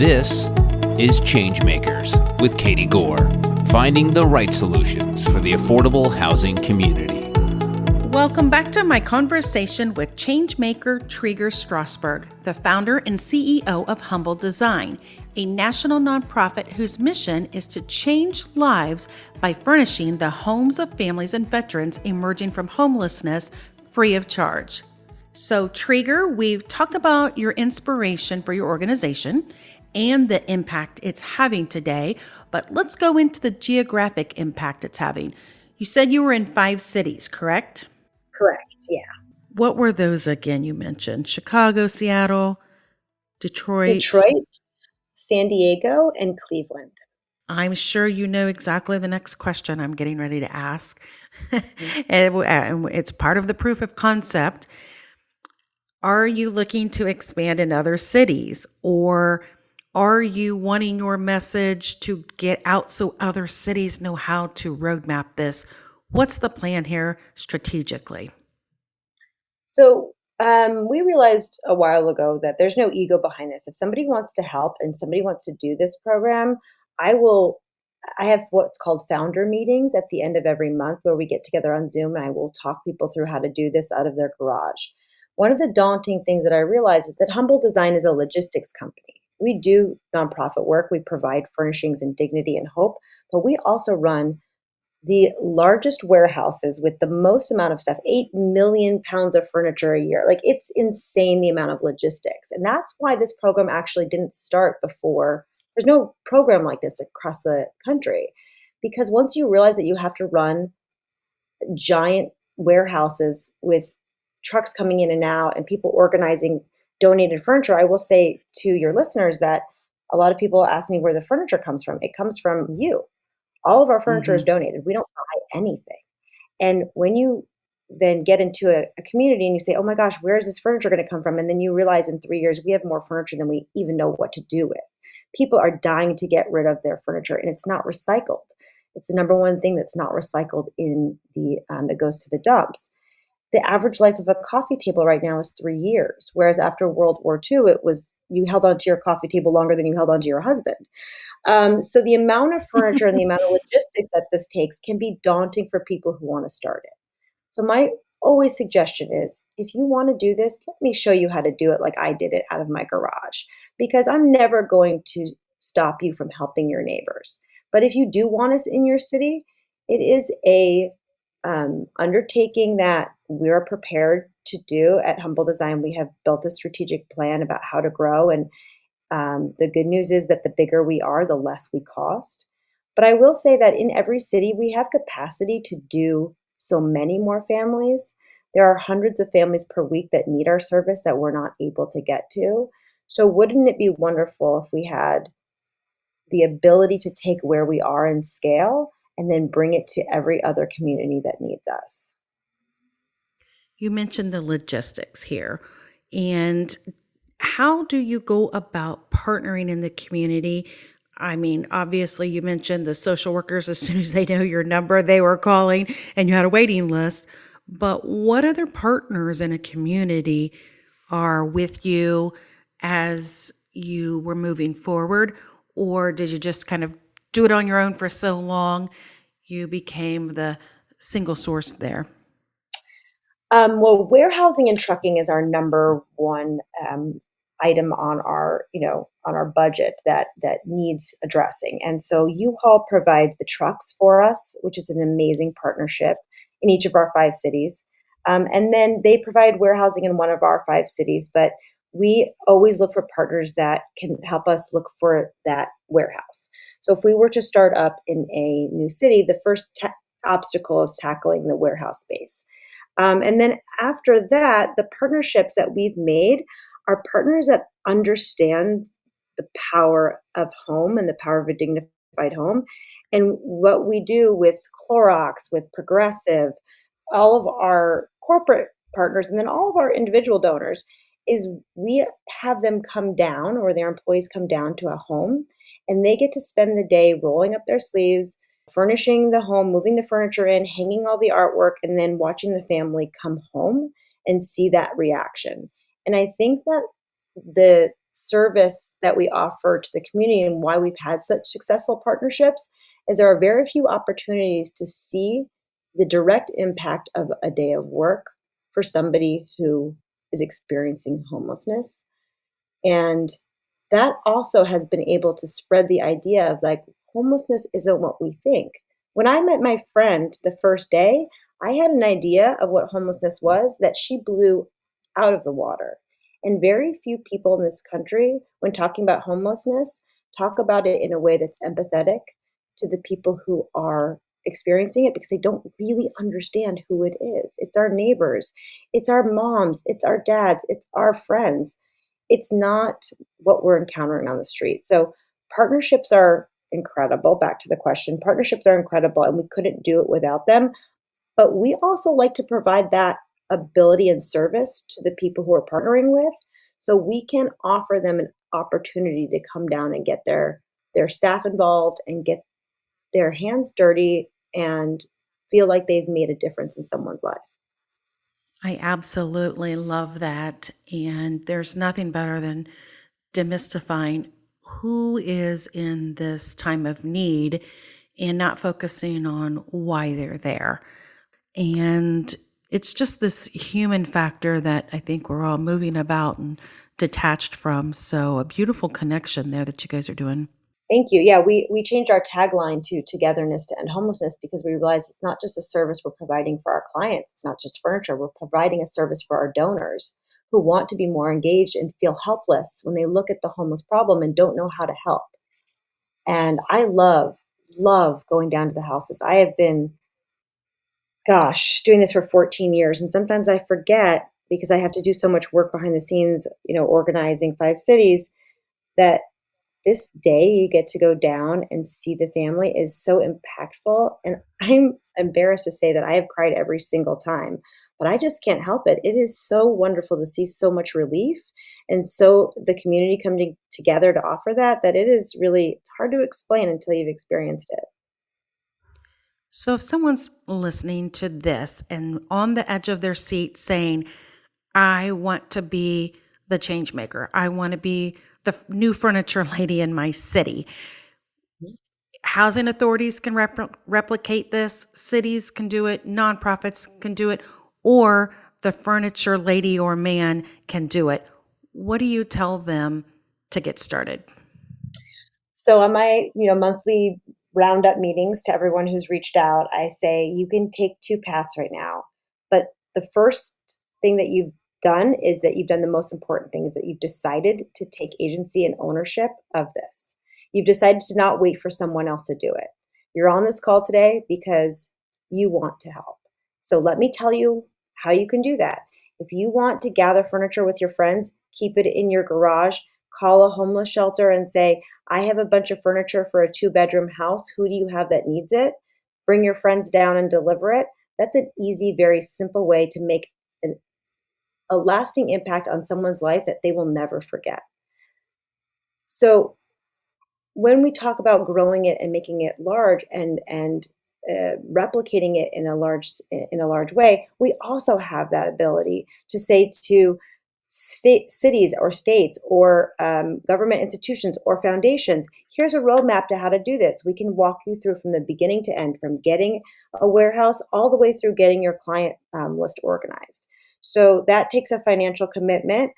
This is ChangeMakers with Katie Gore, finding the right solutions for the affordable housing community. Welcome back to my conversation with ChangeMaker Treger Strasberg, the founder and CEO of Humble Design, a national nonprofit whose mission is to change lives by furnishing the homes of families and veterans emerging from homelessness free of charge. So, Treger, we've talked about your inspiration for your organization and the impact it's having today, but let's go into the geographic impact it's having. You said you were in 5 cities, correct? Correct, yeah. What were those again you mentioned? Chicago, Seattle, Detroit? San Diego, and Cleveland. I'm sure you know exactly the next question I'm getting ready to ask. And it's part of the proof of concept. Are you looking to expand in other cities, or are you wanting your message to get out so other cities know how to roadmap this? What's the plan here strategically? So we realized a while ago that there's no ego behind this. If somebody wants to help and somebody wants to do this program, I have what's called founder meetings at the end of every month where we get together on Zoom and I will talk people through how to do this out of their garage. One of the daunting things that I realized is that Humble Design is a logistics company. We do nonprofit work. We provide furnishings and dignity and hope, but we also run the largest warehouses with the most amount of stuff, 8 million pounds of furniture a year. Like, it's insane the amount of logistics. And that's why this program actually didn't start before. There's no program like this across the country. Because once you realize that you have to run giant warehouses with trucks coming in and out and people organizing donated furniture, I will say to your listeners that a lot of people ask me where the furniture comes from. It comes from you. All of our furniture is donated. We don't buy anything. And when you then get into a community and you say, oh my gosh, where is this furniture going to come from? And then you realize in 3 years, we have more furniture than we even know what to do with. People are dying to get rid of their furniture and it's not recycled. It's the number one thing that's not recycled in that goes to the dumps. The average life of a coffee table right now is 3 years, whereas after World War II, it was you held onto your coffee table longer than you held onto your husband. So the amount of furniture and the amount of logistics that this takes can be daunting for people who want to start it. So my always suggestion is, if you want to do this, let me show you how to do it like I did it out of my garage, because I'm never going to stop you from helping your neighbors. But if you do want us in your city, it is a undertaking that we're prepared to do at Humble Design. We have built a strategic plan about how to grow, and the good news is that the bigger we are, the less we cost. But I will say that in every city, we have capacity to do so many more families. There are hundreds of families per week that need our service that we're not able to get to. So wouldn't it be wonderful if we had the ability to take where we are in scale and then bring it to every other community that needs us? You mentioned the logistics here. And how do you go about partnering in the community? I mean, obviously, you mentioned the social workers. As soon as they know your number, they were calling and you had a waiting list. But what other partners in a community are with you as you were moving forward? Or did you just kind of do it on your own for so long, you became the single source there? Well, warehousing and trucking is our number one item on our budget that needs addressing. And so U-Haul provides the trucks for us, which is an amazing partnership in each of our 5 cities. And then they provide warehousing in one of our 5 cities, but we always look for partners that can help us look for that warehouse. So if we were to start up in a new city, the first obstacle is tackling the warehouse space. And then after that, the partnerships that we've made are partners that understand the power of home and the power of a dignified home. And what we do with Clorox, with Progressive, all of our corporate partners, and then all of our individual donors, is we have them come down, or their employees come down to a home, and they get to spend the day rolling up their sleeves, furnishing the home, moving the furniture in, hanging all the artwork, and then watching the family come home and see that reaction. And I think that the service that we offer to the community and why we've had such successful partnerships is there are very few opportunities to see the direct impact of a day of work for somebody who is experiencing homelessness. And that also has been able to spread the idea of like homelessness isn't what we think. When I met my friend the first day, I had an idea of what homelessness was that she blew out of the water. And very few people in this country, when talking about homelessness, talk about it in a way that's empathetic to the people who are experiencing it because they don't really understand who it is. It's our neighbors, it's our moms, it's our dads, it's our friends. It's not what we're encountering on the street. So partnerships are incredible. Back to the question, partnerships are incredible and we couldn't do it without them. But we also like to provide that ability and service to the people who we're partnering with so we can offer them an opportunity to come down and get their staff involved and get their hands dirty and feel like they've made a difference in someone's life. I absolutely love that. And there's nothing better than demystifying who is in this time of need and not focusing on why they're there. And it's just this human factor that I think we're all moving about and detached from. So a beautiful connection there that you guys are doing. Thank you. Yeah, we changed our tagline to togetherness to end homelessness because we realized it's not just a service we're providing for our clients. It's not just furniture. We're providing a service for our donors who want to be more engaged and feel helpless when they look at the homeless problem and don't know how to help. And I love going down to the houses. I have been, gosh, doing this for 14 years. And sometimes I forget because I have to do so much work behind the scenes, organizing 5 cities that this day you get to go down and see the family is so impactful. And I'm embarrassed to say that I have cried every single time, but I just can't help it. It is so wonderful to see so much relief and so the community coming together to offer that it is really, it's hard to explain until you've experienced it. So if someone's listening to this and on the edge of their seat saying, I want to be the change maker, I want to be the new furniture lady in my city. Housing authorities can replicate this, cities can do it, nonprofits can do it, or the furniture lady or man can do it. What do you tell them to get started? So on my, monthly roundup meetings to everyone who's reached out, I say you can take two paths right now. But the first thing that you've done is that you've done the most important thing is that you've decided to take agency and ownership of this. You've decided to not wait for someone else to do it. You're on this call today because you want to help. So let me tell you how you can do that. If you want to gather furniture with your friends, keep it in your garage, call a homeless shelter and say, I have a bunch of furniture for a 2-bedroom house. Who do you have that needs it? Bring your friends down and deliver it. That's an easy, very simple way to make a lasting impact on someone's life that they will never forget. So when we talk about growing it and making it large and replicating it in a large way, we also have that ability to say to cities or states or government institutions or foundations, here's a roadmap to how to do this. We can walk you through from the beginning to end, from getting a warehouse all the way through getting your client list organized. So that takes a financial commitment,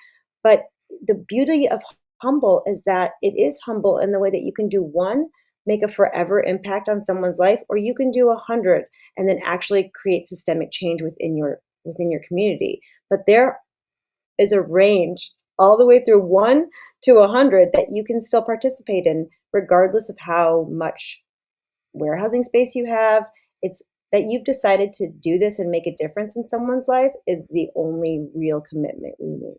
but the beauty of humble is that it is humble in the way that you can do one, make a forever impact on someone's life, or you can do 100 and then actually create systemic change within your community. But there is a range all the way through 1 to 100 that you can still participate in, regardless of how much warehousing space you have. It's that you've decided to do this and make a difference in someone's life is the only real commitment we need.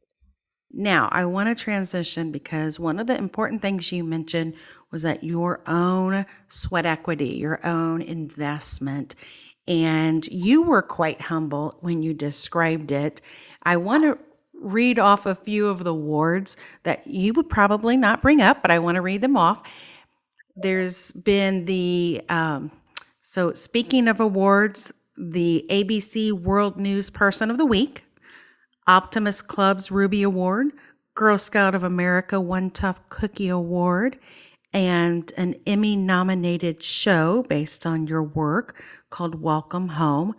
Now, I want to transition because one of the important things you mentioned was that your own sweat equity, your own investment, and you were quite humble when you described it. I want to read off a few of the awards that you would probably not bring up, but I want to read them off. There's been so speaking of awards, the ABC World News Person of the Week, Optimist Club's Ruby Award, Girl Scout of America One Tough Cookie Award and an Emmy nominated show based on your work called Welcome Home.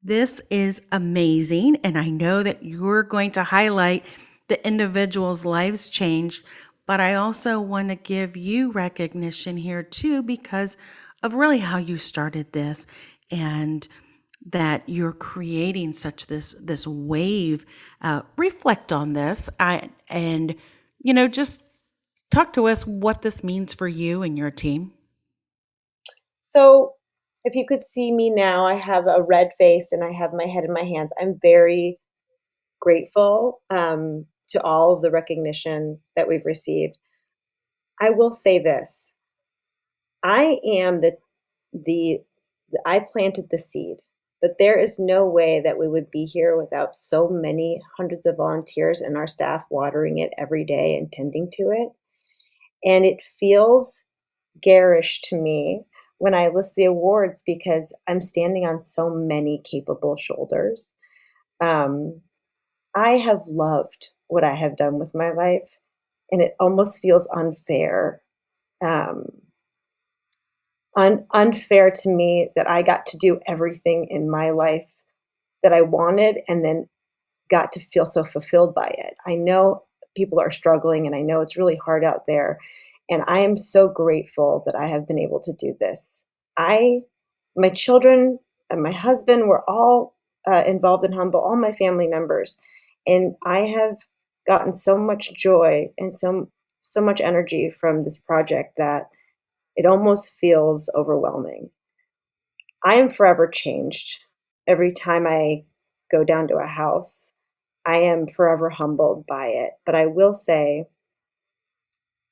This is amazing, and I know that you're going to highlight the individuals' lives changed, but I also want to give you recognition here too because of really how you started this and that you're creating such this wave. Reflect on this, and just talk to us what this means for you and your team. So, if you could see me now, I have a red face and I have my head in my hands. I'm very grateful to all of the recognition that we've received. I will say this: I am the I planted the seed, but there is no way that we would be here without so many hundreds of volunteers and our staff watering it every day and tending to it. And it feels garish to me when I list the awards because I'm standing on so many capable shoulders. Um, I have loved what I have done with my life, and it almost feels unfair. Um, Unfair to me that I got to do everything in my life that I wanted and then got to feel so fulfilled by it. I know people are struggling and I know it's really hard out there. And I am so grateful that I have been able to do this. I, my children and my husband were all involved in Humble, all my family members. And I have gotten so much joy and so much energy from this project that it almost feels overwhelming. I am forever changed every time I go down to a house. I am forever humbled by it. But I will say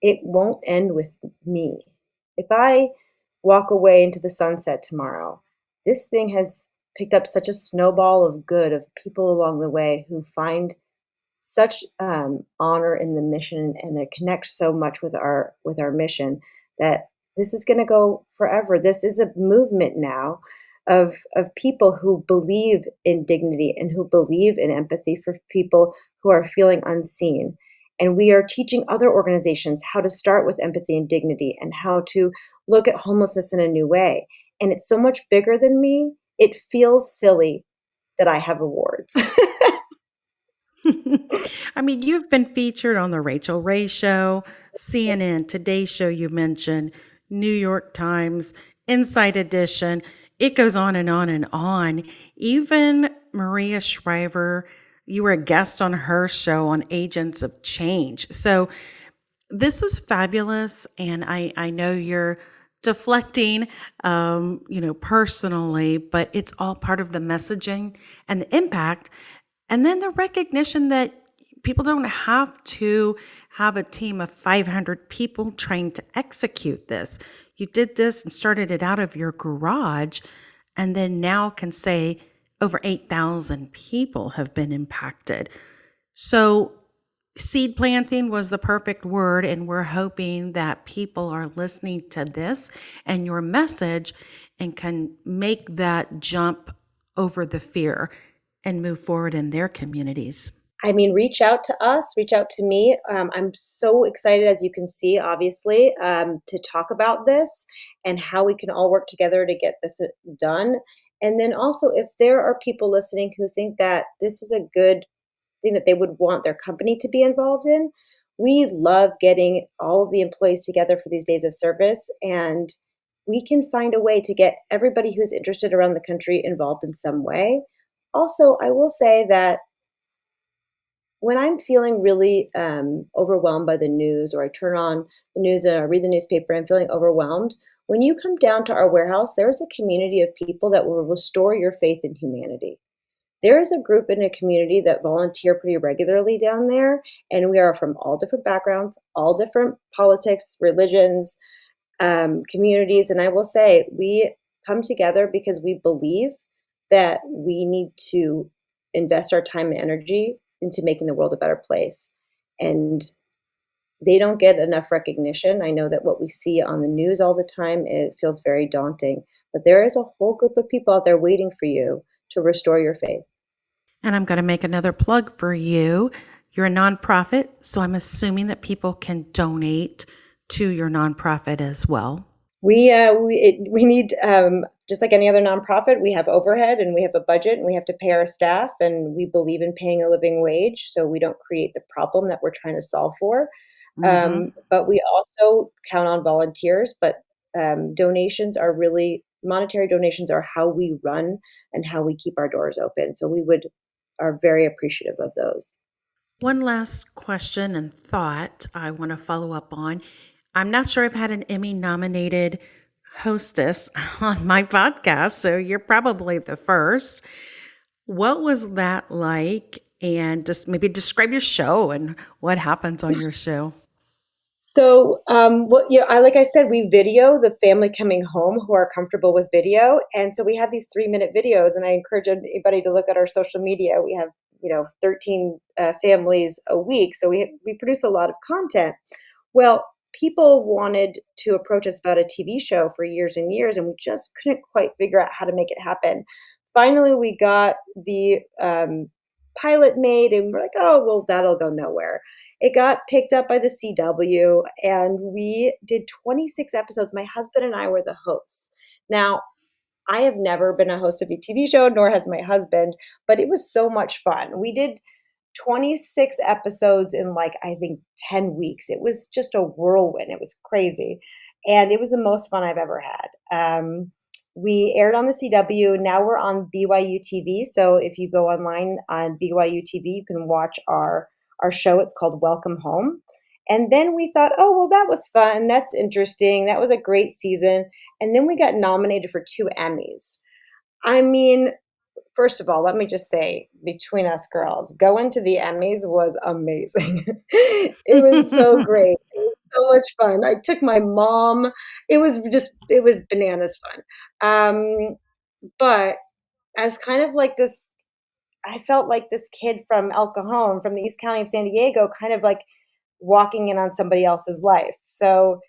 it won't end with me. If I walk away into the sunset tomorrow, this thing has picked up such a snowball of good of people along the way who find such honor in the mission and it connects so much with our mission that this is going to go forever. This is a movement now of people who believe in dignity and who believe in empathy for people who are feeling unseen. And we are teaching other organizations how to start with empathy and dignity and how to look at homelessness in a new way. And it's so much bigger than me. It feels silly that I have awards. I mean, you've been featured on the Rachel Ray Show, CNN, Today Show, you mentioned, New York Times, Inside Edition. It goes on and on and on. Even Maria Shriver, you were a guest on her show on Agents of Change. So this is fabulous. And I know you're deflecting, personally, but it's all part of the messaging and the impact and then the recognition that people don't have to have a team of 500 people trained to execute this. You did this and started it out of your garage, and then now can say over 8,000 people have been impacted. So, seed planting was the perfect word, and we're hoping that people are listening to this and your message and can make that jump over the fear and move forward in their communities. I mean, reach out to us, reach out to me. I'm so excited, as you can see, obviously, to talk about this and how we can all work together to get this done. And then also, if there are people listening who think that this is a good thing that they would want their company to be involved in, we love getting all of the employees together for these days of service. And we can find a way to get everybody who's interested around the country involved in some way. Also, I will say that when I'm feeling really overwhelmed by the news, or I turn on the news and I read the newspaper and I'm feeling overwhelmed, when you come down to our warehouse, there is a community of people that will restore your faith in humanity. There is a group in a community that volunteer pretty regularly down there, and we are from all different backgrounds, all different politics, religions, communities. And I will say, we come together because we believe that we need to invest our time and energy into making the world a better place. And they don't get enough recognition. I know that what we see on the news all the time, it feels very daunting. But there is a whole group of people out there waiting for you to restore your faith. And I'm going to make another plug for you. You're a nonprofit, so I'm assuming that people can donate to your nonprofit as well. We need, just like any other nonprofit, we have overhead and we have a budget and we have to pay our staff, and we believe in paying a living wage so we don't create the problem that we're trying to solve for. But we also count on volunteers, but monetary donations are how we run and how we keep our doors open. So are very appreciative of those. One last question and thought I want to follow up on. I'm not sure I've had an Emmy nominated hostess on my podcast, so you're probably the first. What was that like? And just maybe describe your show and what happens on your show. So, like I said, we video the family coming home who are comfortable with video. And so we have these 3-minute videos, and I encourage anybody to look at our social media. We have, 13 families a week. So we produce a lot of content. Well, people wanted to approach us about a TV show for years and years, and we just couldn't quite figure out how to make it happen. Finally, we got the pilot made, and we're like, oh, well, that'll go nowhere. It got picked up by the CW, and we did 26 episodes. My husband and I were the hosts. Now, I have never been a host of a TV show, nor has my husband, but it was so much fun. We did 26 episodes in I think 10 weeks. It was just a whirlwind. It was crazy. And it was the most fun I've ever had. We aired on the CW. Now we're on BYU TV. So if you go online on BYU TV, you can watch our show. It's called Welcome Home. And then we thought, oh, well, that was fun. That's interesting. That was a great season. And then we got nominated for 2 Emmys. I mean, first of all, let me just say, between us girls, going to the Emmys was amazing. It was so great. It was so much fun. I took my mom. It was bananas fun. But as kind of like this, I felt like this kid from El Cajon, from the East County of San Diego, kind of like walking in on somebody else's life. So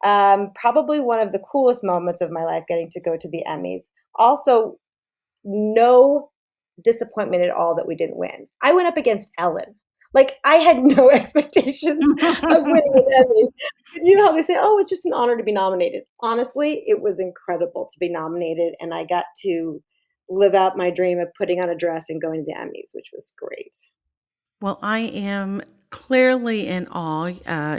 probably one of the coolest moments of my life, getting to go to the Emmys. Also, no disappointment at all that we didn't win. I went up against Ellen. I had no expectations of winning an Emmy. You know how they say, oh, it's just an honor to be nominated. Honestly, it was incredible to be nominated, and I got to live out my dream of putting on a dress and going to the Emmys, which was great. Well, I am clearly in awe,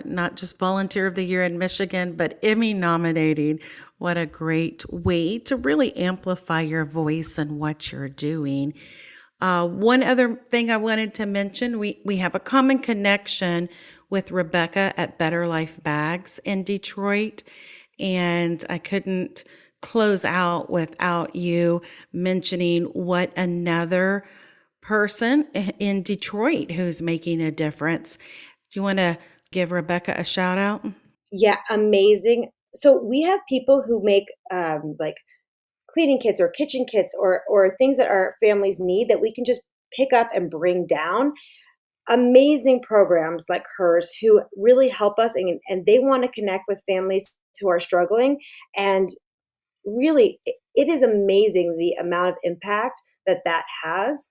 not just Volunteer of the Year in Michigan, but Emmy nominating. What a great way to really amplify your voice and what you're doing. One other thing I wanted to mention, we have a common connection with Rebecca at Better Life Bags in Detroit, and I couldn't close out without you mentioning what another person in Detroit who's making a difference. Do you want to give Rebecca a shout out? Yeah, amazing. So we have people who make cleaning kits or kitchen kits or things that our families need that we can just pick up and bring down. Amazing programs like hers who really help us, and they want to connect with families who are struggling. And really, it is amazing the amount of impact that has.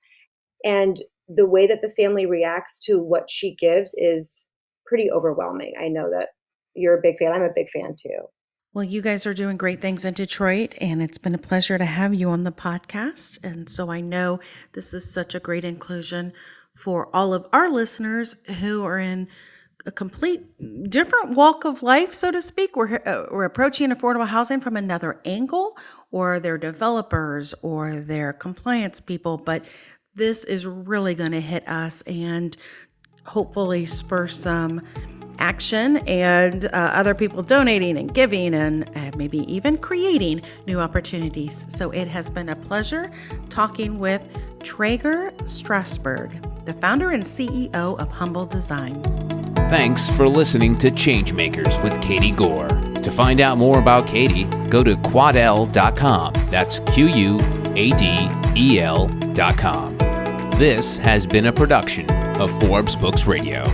And the way that the family reacts to what she gives is pretty overwhelming. I know that you're a big fan. I'm a big fan too. Well, you guys are doing great things in Detroit, and it's been a pleasure to have you on the podcast. And so I know this is such a great inclusion for all of our listeners who are in a complete different walk of life, so to speak. We're approaching affordable housing from another angle, or they're developers or they're compliance people, but this is really going to hit us and hopefully spur some action and other people donating and giving and maybe even creating new opportunities. So it has been a pleasure talking with Treger Strasberg, the founder and CEO of Humble Design. Thanks for listening to Changemakers with Katie Gore. To find out more about Katie, go to quadel.com. That's QUADEL.com. This has been a production of Forbes Books Radio.